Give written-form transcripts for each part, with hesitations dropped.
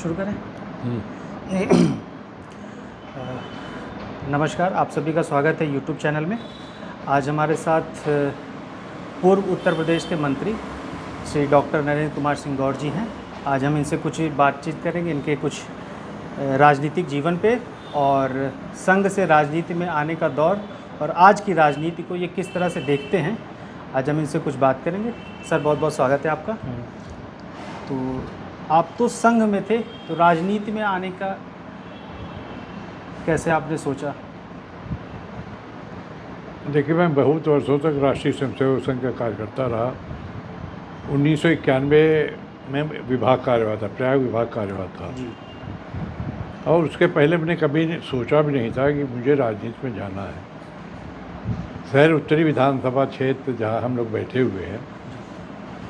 शुरू करें। नमस्कार, आप सभी का स्वागत है यूट्यूब चैनल में। आज हमारे साथ पूर्व उत्तर प्रदेश के मंत्री श्री डॉक्टर नरेंद्र कुमार सिंह गौर जी हैं। आज हम इनसे कुछ बातचीत करेंगे इनके कुछ राजनीतिक जीवन पे और संघ से राजनीति में आने का दौर और आज की राजनीति को ये किस तरह से देखते हैं। आज हम इनसे कुछ बात करेंगे। सर, बहुत बहुत स्वागत है आपका। तो आप तो संघ में थे, तो राजनीति में आने का कैसे आपने सोचा? देखिए, मैं बहुत वर्षों तक राष्ट्रीय स्वयंसेवक संघ का कार्यकर्ता रहा। 1991 में विभाग कार्यरत था, प्रयाग विभाग कार्यरत था जी। और उसके पहले मैंने कभी सोचा भी नहीं था कि मुझे राजनीति में जाना है। शहर उत्तरी विधानसभा क्षेत्र जहां हम लोग बैठे हुए हैं,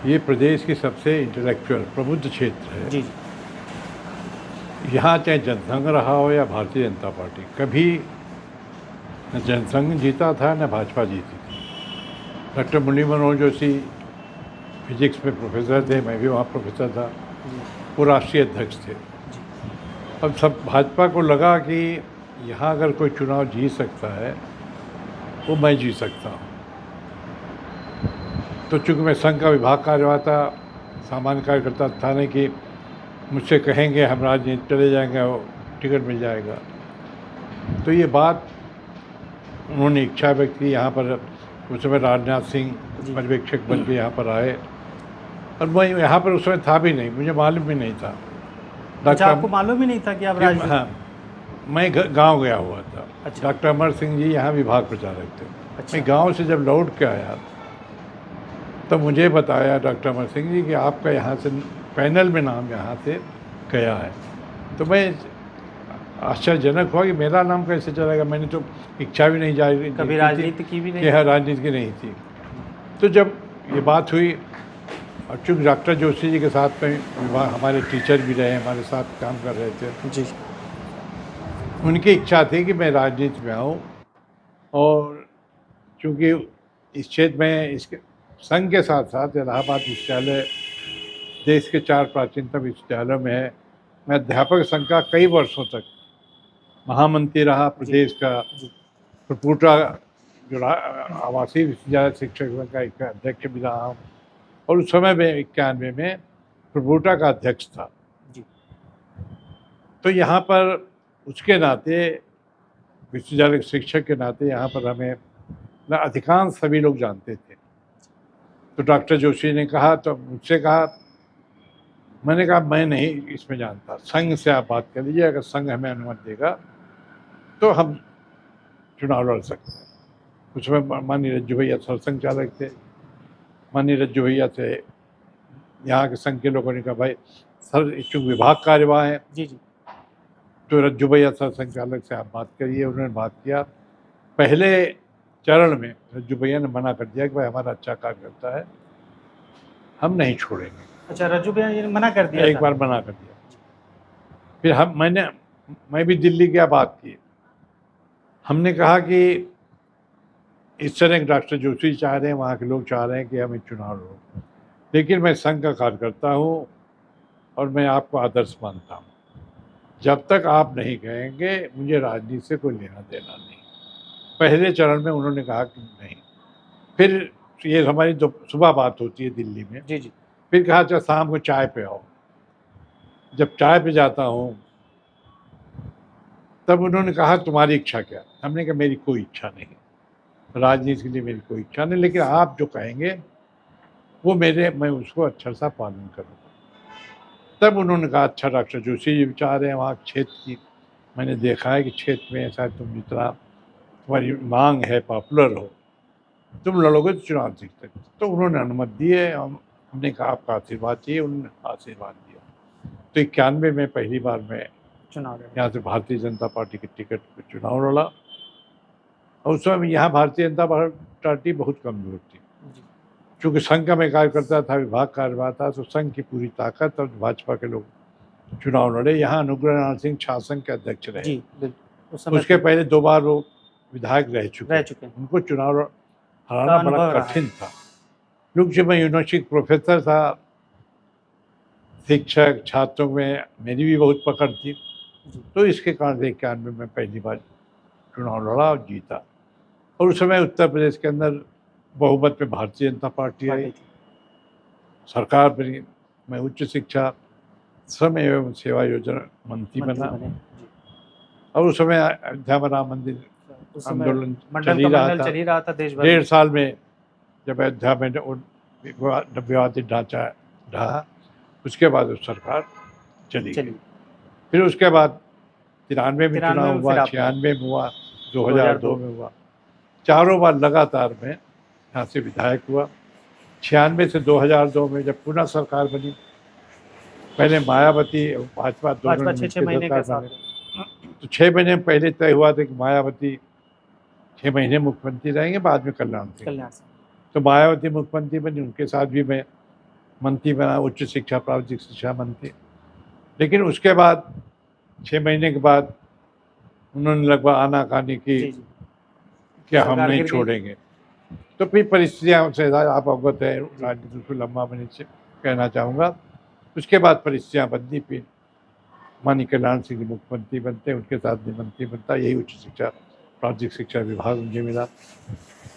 ये प्रदेश की सबसे इंटेलेक्चुअल प्रबुद्ध क्षेत्र है। जी। यहाँ चाहे जनसंघ रहा हो या भारतीय जनता पार्टी, कभी न जनसंघ जीता था न भाजपा जीती थी। डॉक्टर मुरली मनोहर जोशी फिजिक्स में प्रोफेसर थे, मैं भी वहाँ प्रोफेसर था, वो राष्ट्रीय अध्यक्ष थे। अब सब भाजपा को लगा कि यहाँ अगर कोई चुनाव जीत सकता है वो मैं जीत सकता हूँ। तो चूँकि मैं संघ का विभाग कार्यरत था, सामान्य कार्यकर्ता था नहीं कि मुझसे कहेंगे हम राजनीति चले जाएंगे और टिकट मिल जाएगा। तो ये बात उन्होंने इच्छा व्यक्त की। यहाँ पर उस समय राजनाथ सिंह पर्यवेक्षक बन के यहाँ पर आए और मैं यहाँ पर उस समय था भी नहीं, मुझे मालूम भी नहीं था। अच्छा, आपको मालूम ही नहीं था कि आप राजनीति? हाँ, मैं गांव गया हुआ था। अच्छा। डॉक्टर अमर सिंह जी यहाँ विभाग प्रचारक थे। अच्छा। मैं गांव से जब लौट के आया तो मुझे बताया डॉक्टर अमर सिंह जी कि आपका यहाँ से पैनल में नाम यहाँ से गया है। तो मैं आश्चर्यजनक हुआ कि मेरा नाम कैसे चलेगा। मैंने तो इच्छा भी नहीं जारी कभी राजनीति की भी नहीं? हाँ, राजनीति की नहीं थी। तो जब ये बात हुई और चूँकि डॉक्टर जोशी जी के साथ में हमारे टीचर भी रहे, हमारे साथ काम कर रहे थे जी, उनकी इच्छा थी कि मैं राजनीति में आऊँ। और चूँकि इस क्षेत्र में इसके संघ के साथ साथ इलाहाबाद विश्वविद्यालय देश के 4 प्राचीनतम विश्वविद्यालयों में है। मैं अध्यापक संघ का कई वर्षों तक महामंत्री रहा, प्रदेश का प्रपूटा जो आवासीय विश्वविद्यालय शिक्षक संघ का एक अध्यक्ष भी रहा हूँ और उस समय में 91 में प्रपूटा का अध्यक्ष था जी। तो यहाँ पर उसके नाते, विश्वविद्यालय शिक्षक के नाते यहाँ पर हमें अधिकांश सभी लोग जानते थे। तो डॉक्टर जोशी ने कहा, तो मुझसे कहा, मैंने कहा मैं नहीं इसमें जानता, संघ से आप बात कर लीजिए, अगर संघ हमें अनुमति देगा तो हम चुनाव लड़ सकते हैं। उसमें माननीय रज्जू भैया सरसंघ चालक थे। माननीय रज्जू भैया से यहाँ के संघ के लोगों ने कहा, भाई सर चूँकि विभाग कार्यवाह है जी जी, तो रज्जू भैया सरसंघ चालक से आप बात करिए। उन्होंने बात किया। पहले चरण में रज्जू भैया ने मना कर दिया कि भाई हमारा अच्छा कार्य करता है, हम नहीं छोड़ेंगे। अच्छा, रज्जू भैया ने मना कर दिया? एक बार मना कर दिया। फिर मैं भी दिल्ली गया, बात की। हमने कहा कि इस तरह डॉक्टर जोशी चाह रहे हैं, वहाँ के लोग चाह रहे हैं कि हमें चुनाव लड़ो, लेकिन मैं संघ का कार्यकर्ता हूँ और मैं आपको आदर्श मानता हूँ। जब तक आप नहीं कहेंगे मुझे राजनीति से कोई लेना देना नहीं। पहले चरण में उन्होंने कहा कि नहीं। फिर ये हमारी सुबह बात होती है दिल्ली में। जी जी। फिर कहा अच्छा शाम को चाय पे आओ। जब चाय पे जाता हूँ तब उन्होंने कहा तुम्हारी इच्छा क्या? हमने कहा मेरी कोई इच्छा नहीं, राजनीति के लिए मेरी कोई इच्छा नहीं, लेकिन आप जो कहेंगे वो मैं उसको अच्छा सा पालन करूँगा। तब उन्होंने कहा अच्छा डॉक्टर जोशी जी चाह रहे हैं वहाँ क्षेत्र की, मैंने देखा है कि क्षेत्र में ऐसा तुम जितना तुम्हारी मांग है, पॉपुलर हो, तुम लड़ोगे तो चुनाव जीत सकते। तो उन्होंने अनुमति दी है। हमने कहा आपका आशीर्वाद चाहिए, उन्होंने आशीर्वाद दिया। तो 91 में पहली बार मैं चुनाव यहाँ से भारतीय जनता पार्टी के टिकट पर चुनाव लड़ा और उस समय यहाँ भारतीय जनता पार्टी बहुत कमजोर थी। चूँकि संघ का मैं कार्यकर्ता था, विभाग कार्यवाह था, तो संघ की पूरी ताकत और भाजपा के लोग चुनाव लड़े। यहाँ अनुग्रह नाथ सिंह छासंघ के अध्यक्ष रहे। जी, उसके पहले 2 बार वो विधायक रह चुके हैं। उनको चुनाव हराना बड़ा कठिन था। क्योंकि मैं यूनिवर्सिटी प्रोफेसर था शिक्षक छात्रों में मेरी भी बहुत पकड़ थी, जी तो इसके कारण 91 में पहली बार चुनाव लड़ा और जीता। और उस समय उत्तर प्रदेश के अंदर बहुमत में भारतीय जनता पार्टी आई, पार्टी थी। सरकार बनी, मैं उच्च शिक्षा श्रम एवं सेवा योजना मंत्री मंत्री बना। बने जी। और उस समय अयोध्या में राम मंदिर उस समय आंदोलन चल मंडल ही का रहा मंडल था। चल ही रहा था देश भर 1.5 में। साल में जब अयोध्या में विवादित ढांचा रहा, उसके बाद वो सरकार चली गई। चलिए फिर उसके बाद 93 में 93 चुनाव में हुआ, फिर आप 96 में हुआ, 2002 2002 में हुआ। चारों बार लगातार मैं यहाँ से विधायक हुआ। 96 से 2002 में जब पुनः सरकार बनी, पहले मायावती और भाजपा दोनों भाजपा ने 6 मिलकर महीने सरकार के साथ बने। में। तो 6 महीने पहले तय हुआ था कि मायावती 6 महीने मुख्यमंत्री रहेंगे, बाद में कल्याण सिंह। कल्याण सिंह तो मायावती मुख्यमंत्री बनी, उनके साथ भी मैं मंत्री बना, उच्च शिक्षा प्रावधिक शिक्षा मंत्री। लेकिन उसके बाद 6 महीने के बाद उन्होंने लगभग आनाकानी की जी जी कि हम सरकार नहीं गिर गई। छोड़ेंगे। तो फिर परिस्थितियाँ से आप अवगत है, राजनीति को लंबा मैंने से कहना चाहूँगा। उसके बाद परिस्थितियाँ बदली, फिर माननीय कल्याण सिंह मुख्यमंत्री बनते, उनके साथ भी मंत्री बनता, यही उच्च शिक्षा प्रावधिक शिक्षा विभाग मुझे मिला।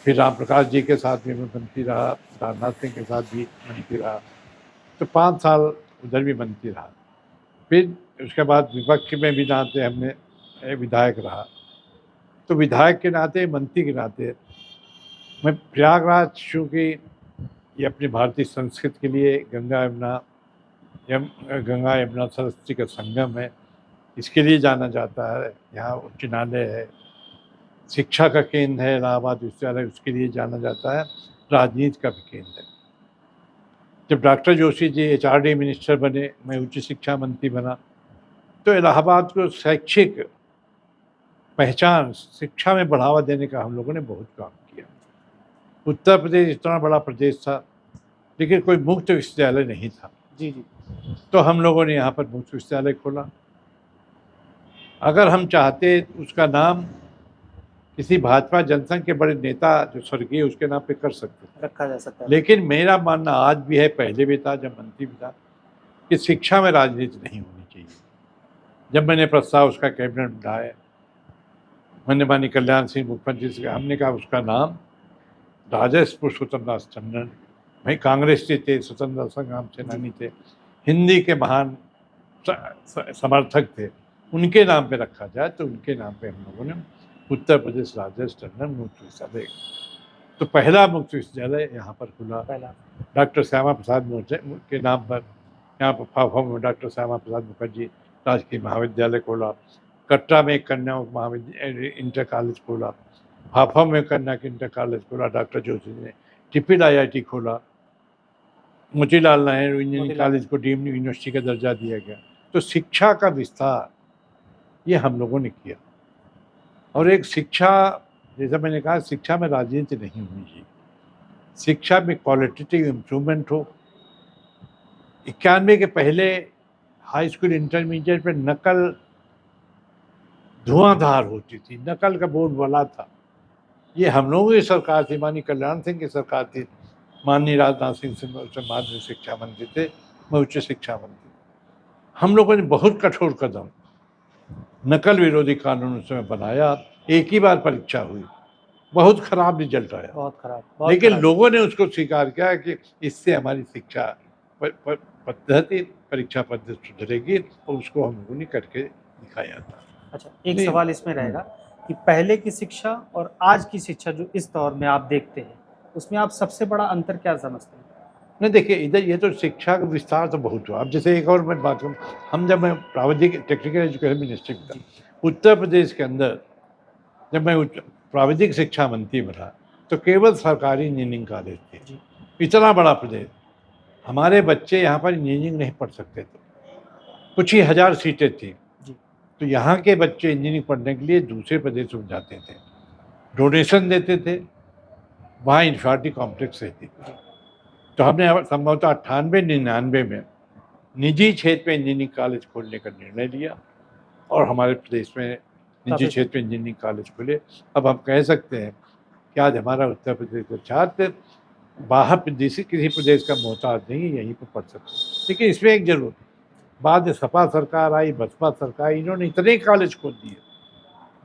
फिर राम प्रकाश जी के साथ भी मैं मंत्री रहा, राजनाथ सिंह के साथ भी मंत्री रहा, तो 5 साल उधर भी मंत्री रहा। फिर उसके बाद विपक्ष में भी नाते हमने विधायक रहा। तो विधायक के नाते, मंत्री के नाते मैं प्रयागराज, चूँकि ये अपनी भारतीय संस्कृति के लिए गंगा यमुना सरस्वती का संगम है, इसके लिए जाना जाता है। यहाँ उच्च न्यायालय है, शिक्षा का केंद्र है इलाहाबाद विश्वविद्यालय, उसके लिए जाना जाता है, राजनीति का भी केंद्र है। जब doctor Joshi ji HRD minister बने, मैं उच्च शिक्षा मंत्री बना, तो इलाहाबाद को शैक्षिक पहचान, शिक्षा में बढ़ावा देने का हम लोगों ने बहुत काम किया। उत्तर प्रदेश इतना बड़ा प्रदेश था, लेकिन कोई मुक्त विश्वविद्यालय नहीं था। जी जी तो हम लोगों ने यहाँ पर मुक्त विश्वविद्यालय खोला। अगर हम चाहते उसका नाम किसी भाजपा जनसंघ के बड़े नेता जो स्वर्गीय उसके नाम पे कर सकते थे, रखा जा सकता है। लेकिन मेरा मानना आज भी है, पहले भी था जब मंत्री भी था, कि शिक्षा में राजनीति नहीं होनी चाहिए। जब मैंने प्रस्ताव उसका कैबिनेट में उठाया, मैंने माननीय कल्याण सिंह मुख्यमंत्री से हमने कहा उसका नाम राजेश पुरुषोत्तम दास टंडन, भाई कांग्रेस के थे, स्वतंत्रता संग्राम सेनानी थे, हिंदी के महान समर्थक थे, उनके नाम पे रखा जाए। तो उनके नाम पे हम लोगों ने उत्तर प्रदेश राजेश टंडन मुक्त विश्वविद्यालय, तो पहला मुक्त विश्वविद्यालय यहाँ पर खुला। डॉक्टर श्यामा प्रसाद मुखर्जी के नाम पर यहाँ पर फाफा में डॉक्टर श्यामा प्रसाद मुखर्जी राजकीय महाविद्यालय खोला। कटरा में कन्या महाविद्यालय इंटर कॉलेज खोला। हाफा में कन्या इंटर कॉलेज खोला। डॉक्टर जोशी ने ट्रिपल IIT खोला। मोतीलाल नेहरू इंजीनियरिंग कॉलेज को डीम्ड यूनिवर्सिटी का दर्जा दिया गया। तो शिक्षा का विस्तार ये हम लोगों ने किया। और एक शिक्षा, जैसा मैंने कहा, शिक्षा में राजनीति नहीं होनी चाहिए, शिक्षा में क्वालिटेटिव इम्प्रूवमेंट हो। 91 के पहले हाई स्कूल इंटरमीडिएट में नकल धुआंधार होती थी, नकल का बोर्ड बना था। ये हम लोगों की सरकार थी, माननीय कल्याण सिंह की सरकार थी, माननीय राजनाथ सिंह से माध्यमिक शिक्षा मंत्री थे, मैं उच्च शिक्षा मंत्री। हम लोगों ने बहुत कठोर कदम, नकल विरोधी कानून उस समय बनाया। एक ही बार परीक्षा हुई, बहुत खराब रिजल्ट आया, बहुत खराब, लेकिन लोगों ने उसको स्वीकार किया कि इससे हमारी शिक्षा पद्धति, परीक्षा पद्धति सुधरेगी, और उसको हम लोगों ने करके दिखाया था। अच्छा, एक सवाल इसमें रहेगा कि पहले की शिक्षा और आज की शिक्षा जो इस दौर में आप देखते हैं, उसमें आप सबसे बड़ा अंतर क्या समझते हैं? नहीं, देखिए, इधर ये तो शिक्षा का विस्तार तो बहुत हुआ। अब जैसे एक और मैं बात करूँ, जब मैं प्राविधिक टेक्निकल एजुकेशन मिनिस्ट्री में था, उत्तर प्रदेश के अंदर जब मैं प्राविधिक शिक्षा मंत्री बना, तो केवल सरकारी इंजीनियरिंग कॉलेज थे। इतना बड़ा प्रदेश, हमारे बच्चे यहाँ पर इंजीनियरिंग नहीं पढ़ सकते थे, कुछ ही हज़ार सीटें थी। तो यहाँ के बच्चे इंजीनियरिंग पढ़ने के लिए दूसरे प्रदेशों में जाते थे, डोनेशन देते थे, वहाँ इंफ्रास्ट्रक्चर कॉम्प्लेक्स रहती थी। तो हमने संभवतः 98-99 में निजी क्षेत्र में इंजीनियरिंग कॉलेज खोलने का निर्णय लिया, और हमारे प्रदेश में निजी क्षेत्र में इंजीनियरिंग कॉलेज खुले। अब हम कह सकते हैं कि आज हमारा उत्तर प्रदेश का छात्र बाहर प्रदेश किसी प्रदेश का मोहताज नहीं है, यहीं पर पढ़ सकते। लेकिन इसमें एक जरूर, बाद में सपा सरकार आई, बसपा सरकार, इन्होंने इतने कॉलेज खोल दिए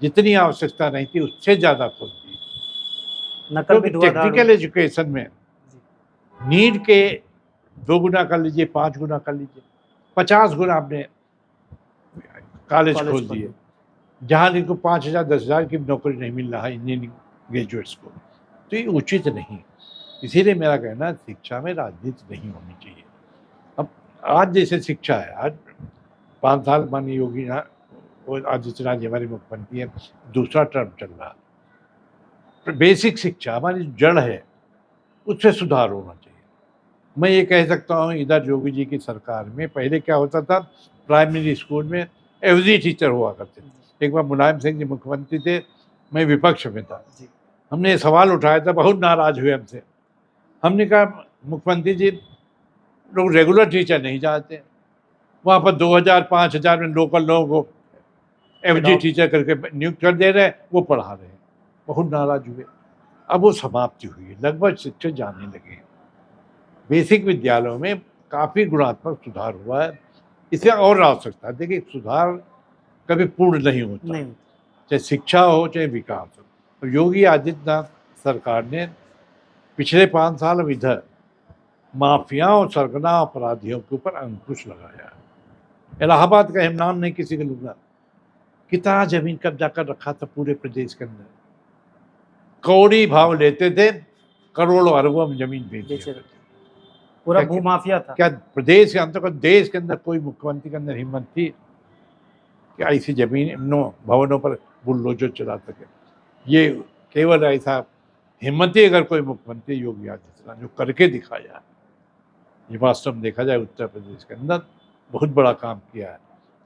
जितनी आवश्यकता नहीं थी उससे ज़्यादा खोल दिए। नकल भी क्योंकि धुआंधार टेक्निकल हुई। एजुकेशन में नीड के 2 गुना कर लीजिए, 5 गुना कर लीजिए, 50 गुना आपने कॉलेज खोल खोल दिए, जहाँ इनको 5,000 10,000 की नौकरी नहीं मिल रहा है इंजीनियरिंग ग्रेजुएट्स को। तो ये उचित नहीं। इसीलिए मेरा कहना है शिक्षा में राजनीति नहीं होनी चाहिए। अब आज जैसे शिक्षा है, आज 5 साल माननीय योगी और आदित्यनाथ जी हमारे मुख्यमंत्री हैं, दूसरा टर्म चल रहा है। बेसिक शिक्षा हमारी जड़ है, उससे सुधार होना चाहिए। मैं ये कह सकता हूँ इधर योगी जी की सरकार में पहले क्या होता था, प्राइमरी स्कूल में एवजी टीचर हुआ करते थे। एक बार मुलायम सिंह जी मुख्यमंत्री थे, मैं विपक्ष में था, हमने ये सवाल उठाया था, बहुत नाराज हुए हमसे। हमने कहा मुख्यमंत्री जी, लोग रेगुलर टीचर नहीं चाहते, वहाँ पर 2,000 5,000 में लोकल लोगों को एवजी टीचर करके नियुक्त कर दे रहे हैं, वो पढ़ा रहे हैं। बहुत नाराज हुए। अब वो समाप्ति हुई है, लगभग शिक्षक जाने लगे हैं। बेसिक विद्यालयों में काफ़ी गुणात्मक सुधार हुआ है, इसे और आवश्यकता है। देखिए सुधार कभी पूर्ण नहीं होता, नहीं। चाहे शिक्षा हो चाहे विकास हो। तो योगी आदित्यनाथ सरकार ने पिछले 5 साल अब इधर माफिया और सरगना अपराधियों के ऊपर अंकुश लगाया है। इलाहाबाद का हम नाम नहीं किसी को लूंगा, कितना जमीन कब्जा कर रखा था पूरे प्रदेश के अंदर, कौड़ी भाव लेते थे, करोड़ों अरबों में जमीन बेच देते थे। पूरा भूमाफिया था। क्या प्रदेश के अंदर, देश के अंदर कोई मुख्यमंत्री के अंदर हिम्मत थी कि ऐसी जमीन भवनों पर बुलडोजर चला सके? ये केवल ऐसा हिम्मती अगर कोई मुख्यमंत्री योगी आदित्यनाथ जो करके दिखाया, ये वास्तव में देखा जाए उत्तर प्रदेश के अंदर बहुत बड़ा काम किया है।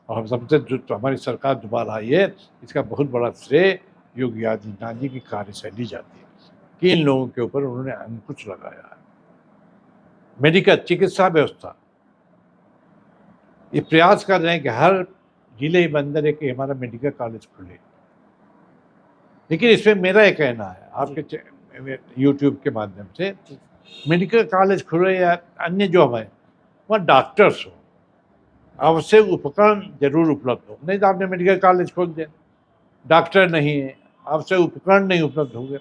और हम सबसे जो हमारी सरकार दोबारा आई है, इसका बहुत बड़ा श्रेय योगी आदित्यनाथ जी की कार्यशैली जाती है कि इन लोगों के ऊपर उन्होंने अंकुश लगाया है। मेडिकल चिकित्सा व्यवस्था, ये प्रयास कर रहे हैं कि हर जिले के अंदर एक हमारा मेडिकल कॉलेज खुले। लेकिन इसमें मेरा ये कहना है, आपके यूट्यूब के माध्यम से मेडिकल कॉलेज खुले या अन्य जो हमारे वहाँ डॉक्टर्स हो, आवश्यक उपकरण जरूर उपलब्ध हो। नहीं तो आपने मेडिकल कॉलेज खोल दिया, डॉक्टर नहीं है, आवश्यक उपकरण नहीं उपलब्ध होंगे,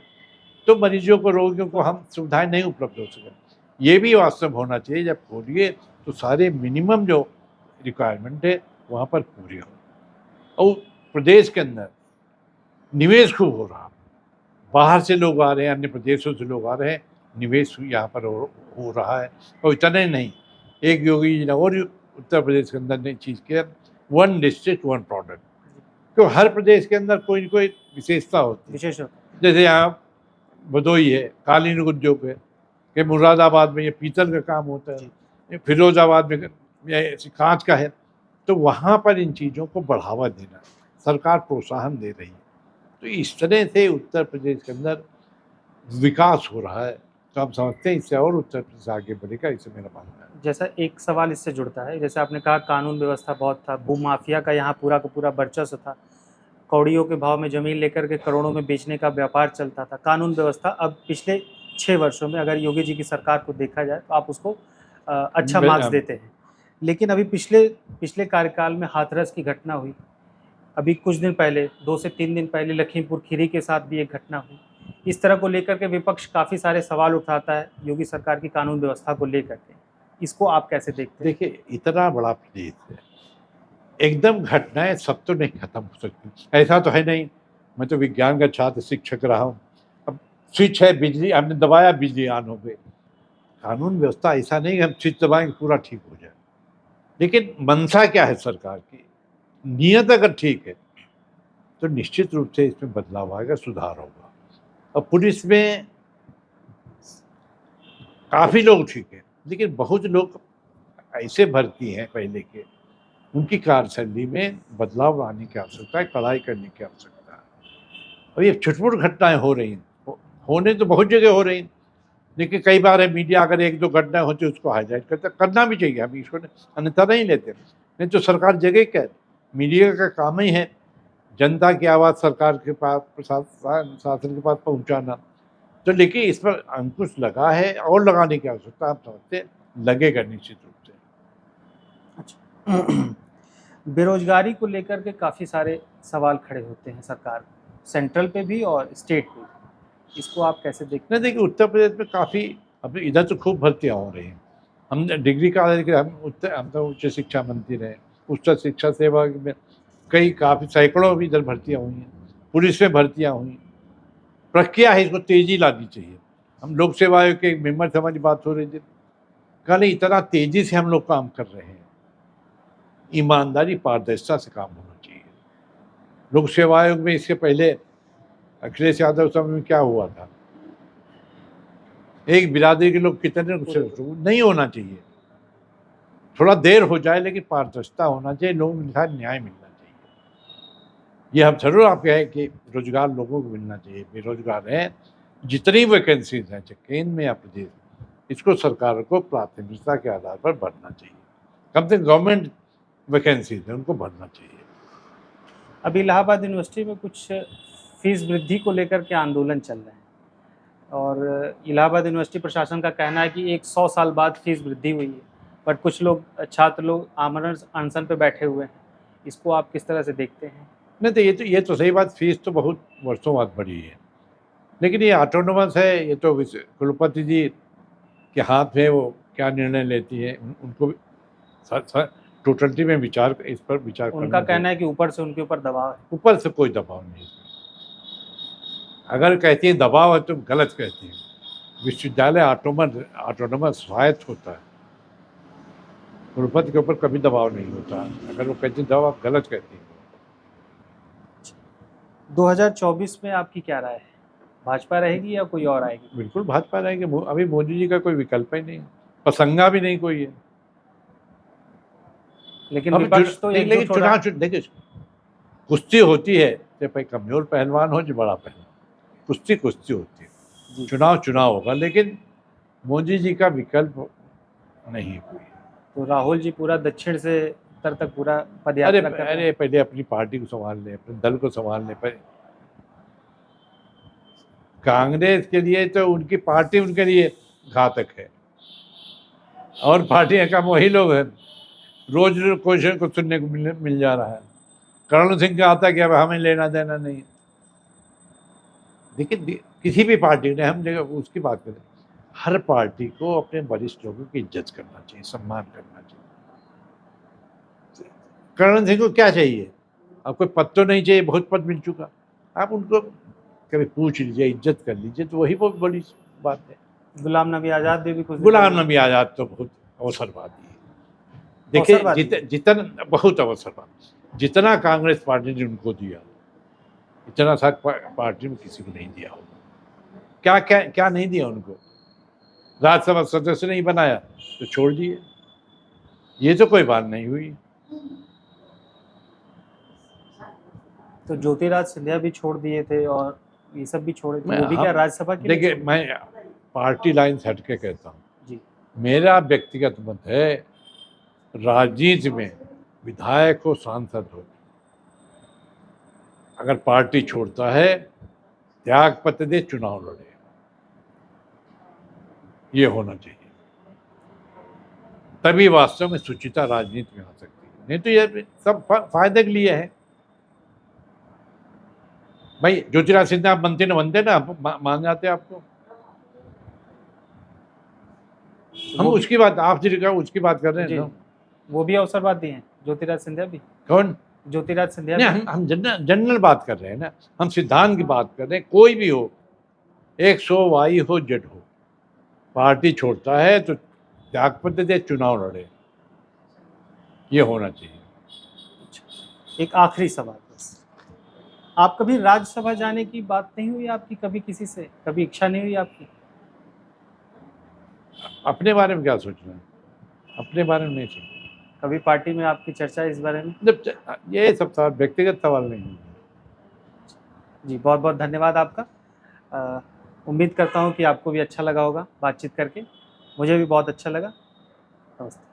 तो मरीजों को, रोगियों को हम सुविधाएं नहीं उपलब्ध हो सकें। ये भी वास्तव होना चाहिए, जब खोलिए तो सारे मिनिमम जो रिक्वायरमेंट है वहाँ पर पूरी हो। और प्रदेश के अंदर निवेश खूब हो रहा, बाहर से लोग आ रहे हैं, अन्य प्रदेशों से लोग आ रहे हैं, निवेश यहाँ पर हो रहा है। और इतना ही नहीं, एक योगी जी ने और उत्तर प्रदेश के अंदर नई चीज़ किया, 1 डिस्ट्रिक्ट 1 प्रोडक्ट। तो हर प्रदेश के अंदर कोई न कोई विशेषता होती है। जैसे यहाँ भदोई है, कालीन उद्योग है, कि मुरादाबाद में ये पीतल का काम होता है, फिरोजाबाद में ये कांच का है। तो वहाँ पर इन चीज़ों को बढ़ावा देना, सरकार प्रोत्साहन दे रही है। तो इस तरह से उत्तर प्रदेश के अंदर विकास हो रहा है। तो हम समझते हैं इससे और उत्तर प्रदेश आगे बढ़ेगा, इससे मेरा मानना है। जैसा एक सवाल इससे जुड़ता है, जैसे आपने कहा कानून व्यवस्था बहुत था, भूमाफिया का यहाँ पूरा का पूरा वर्चस्व था, कौड़ियों के भाव में ज़मीन लेकर के करोड़ों में बेचने का व्यापार चलता था। कानून व्यवस्था अब पिछले 6 वर्षों में अगर योगी जी की सरकार को देखा जाए तो आप उसको अच्छा मार्क्स देते हैं। लेकिन अभी पिछले कार्यकाल में हाथरस की घटना हुई, अभी कुछ दिन पहले 2 से 3 दिन पहले लखीमपुर खीरी के साथ भी एक घटना हुई। इस तरह को लेकर के विपक्ष काफ़ी सारे सवाल उठाता है योगी सरकार की कानून व्यवस्था को लेकर के। इसको आप कैसे देखते हैं? देखिए इतना बड़ा प्रदेश है, एकदम घटनाएं सब तो नहीं खत्म हो सकती, ऐसा तो है नहीं। मैं तो विज्ञान का छात्र शिक्षक रहा हूँ, अब स्विच है, बिजली हमने दबाया, बिजली ऑन हो गई। कानून व्यवस्था ऐसा नहीं कि हम स्विच दबाएंगे पूरा ठीक हो जाए। लेकिन मंशा क्या है सरकार की, नियत अगर ठीक है तो निश्चित रूप से इसमें बदलाव आएगा, सुधार होगा। और पुलिस में काफ़ी लोग ठीक है, लेकिन बहुत लोग ऐसे भर्ती हैं पहले के, उनकी कार्यशैली में बदलाव लाने की आवश्यकता है, कड़ाई करने की आवश्यकता है। और ये छुटपुट घटनाएं हो रही हैं, होने तो बहुत जगह हो रही हैं, लेकिन कई बार है मीडिया अगर 1-2 घटनाएं होती है उसको हाईलाइट करता, करना भी चाहिए, हम इसको अन्यथा नहीं लेते। नहीं तो सरकार जगह क्या, मीडिया का काम ही है जनता की आवाज़ सरकार के पास, शासन के पास पहुँचाना। तो लेकिन इस पर अंकुश लगा है और लगाने की आवश्यकता हम समझते हैं, लगेगा निश्चित रूप से। अच्छा बेरोजगारी को लेकर के काफ़ी सारे सवाल खड़े होते हैं सरकार को, सेंट्रल पे भी और स्टेट पे भी। इसको आप कैसे देखते नहीं, देखिए उत्तर प्रदेश में काफ़ी, अब इधर तो खूब भर्तियाँ हो रही हैं। हम डिग्री कॉलेज के हम तो उच्च शिक्षा मंत्री रहे, उच्च शिक्षा सेवा में कई काफ़ी सैकड़ों भी इधर भर्तियाँ हुई हैं, पुलिस में भर्तियाँ हुई। प्रक्रिया है, इसको तेजी लानी चाहिए। हम लोक सेवा आयोग के मेंबर से हमारी बात हो रही थी, कल इतना तेजी से हम लोग काम कर रहे हैं, ईमानदारी पारदर्शिता से काम होना चाहिए। लोक सेवा आयोग में इसके पहले अखिलेश यादव समय में क्या हुआ था, एक बिरादरी के लोग कितने नहीं होना चाहिए। थोड़ा देर हो जाए लेकिन पारदर्शिता होना चाहिए, लोगों के साथ न्याय मिलना चाहिए। ये हम जरूर आप कहें कि रोजगार लोगों को मिलना चाहिए, बेरोजगार हैं, जितनी वैकेंसीज हैं चाहे केंद्र में या प्रदेश में, इसको सरकार को प्राथमिकता के आधार पर भरना चाहिए। कम से कम गवर्नमेंट वैकेंसीज है उनको भरना चाहिए। अभी इलाहाबाद यूनिवर्सिटी में कुछ फीस वृद्धि को लेकर के आंदोलन चल रहे हैं और इलाहाबाद यूनिवर्सिटी प्रशासन का कहना है कि 100 साल बाद फीस वृद्धि हुई है, बट कुछ लोग छात्र लोग आमरण अनशन पे बैठे हुए हैं। इसको आप किस तरह से देखते हैं? नहीं, तो ये तो सही बात, फीस तो बहुत वर्षों बाद बढ़ी है, लेकिन ये ऑटोनोमस है, ये तो कुलपति जी के हाथ में वो क्या निर्णय लेती है, उनको टोटलिटी में विचार, इस पर विचार उनका कहना है कि ऊपर से उनके ऊपर दबाव है। ऊपर से कोई दबाव नहीं। अगर कहती है दबाव है तो गलत कहती है। विश्वविद्यालय ऑटोनोमस स्वायत्त होता है, कुलपति के ऊपर कभी दबाव नहीं होता। अगर वो कहती है दबाव, गलत कहती है। 2024 में आपकी क्या राय है? भाजपा रहेगी या कोई और आएगी? बिल्कुल भाजपा रहेगी। अभी मोदी जी का कोई विकल्प ही नहीं, पसंगा भी नहीं कोई है। लेकिन विपक्ष तो लेकिन चुनाव देखिए, कुश्ती होती है, चाहे कमजोर पहलवान हो जो बड़ा पहलवान, कुश्ती होती है, चुनाव होगा, लेकिन मोदी जी का विकल्प नहीं कोई। तो राहुल जी पूरा दक्षिण से उत्तर तक पूरा पदयात्रा कर रहे हैं। अरे पहले अपनी पार्टी को संभाल ले, अपने दल को संभाल ले। कांग्रेस के लिए तो उनकी पार्टी उनके लिए घातक है, और पार्टियां कम वही लोग हैं, रोज क्वेश्चन को सुनने को मिल जा रहा है। करण सिंह का आता कि अब हमें लेना देना नहीं। देखिए किसी भी पार्टी ने, हम जगह उसकी बात करें, हर पार्टी को अपने वरिष्ठ लोगों की इज्जत करना चाहिए, सम्मान करना चाहिए। करण सिंह को क्या चाहिए? अब कोई पद तो नहीं चाहिए, बहुत पद मिल चुका। आप उनको कभी पूछ लीजिए, इज्जत कर लीजिए, तो वही बहुत बड़ी बात है। गुलाम नबी आज़ाद भी कुछ, गुलाम नबी आज़ाद तो बहुत अवसरवादी है। देखिए जितना बहुत अवसरवादी, जितना कांग्रेस पार्टी ने उनको दिया, इतना सा पार्टी में किसी को नहीं दिया होगा। क्या नहीं दिया उनको? राज्यसभा सदस्य नहीं बनाया तो छोड़ दिए, ये तो कोई बात नहीं हुई। तो ज्योतिराज सिंधिया भी छोड़ दिए थे और ये सब भी छोड़े थे, वो भी क्या राज्यसभा के? देखिए मैं पार्टी लाइन से हट के कहता हूँ जी, मेरा व्यक्तिगत मत है, राजनीति में विधायक हो, सांसद हो, अगर पार्टी छोड़ता है त्याग पत्र दे, चुनाव लड़े, ये होना चाहिए। तभी वास्तव में सुचिता राजनीति में आ सकती है, नहीं तो ये सब फायदे के लिए है। भाई ज्योतिराज सिंधिया आप मंत्री न बनते ना, मान जाते आपको। हम उसकी बात, आप उसकी बात कर रहे हैं ना, वो भी अवसरवादी हैं ज्योतिराज सिंधिया भी। कौन? ज्योतिराज सिंधिया नहीं, हम जनरल बात कर रहे हैं ना, हम सिद्धांत की बात कर रहे हैं। कोई भी हो, 100 हो जेड हो, पार्टी छोड़ता है तो त्यागपत्र दे, चुनाव लड़े, ये होना चाहिए। एक आखिरी सवाल बस, आप कभी राज्यसभा जाने की बात नहीं हुई आपकी कभी किसी से? कभी इच्छा नहीं हुई आपकी? अपने बारे में क्या सोचना है? अपने बारे में नहीं सोचना। कभी पार्टी में आपकी चर्चा इस बारे में? ये सब सवाल व्यक्तिगत सवाल नहीं है। जी बहुत बहुत धन्यवाद आपका। उम्मीद करता हूँ कि आपको भी अच्छा लगा होगा बातचीत करके। मुझे भी बहुत अच्छा लगा। नमस्ते।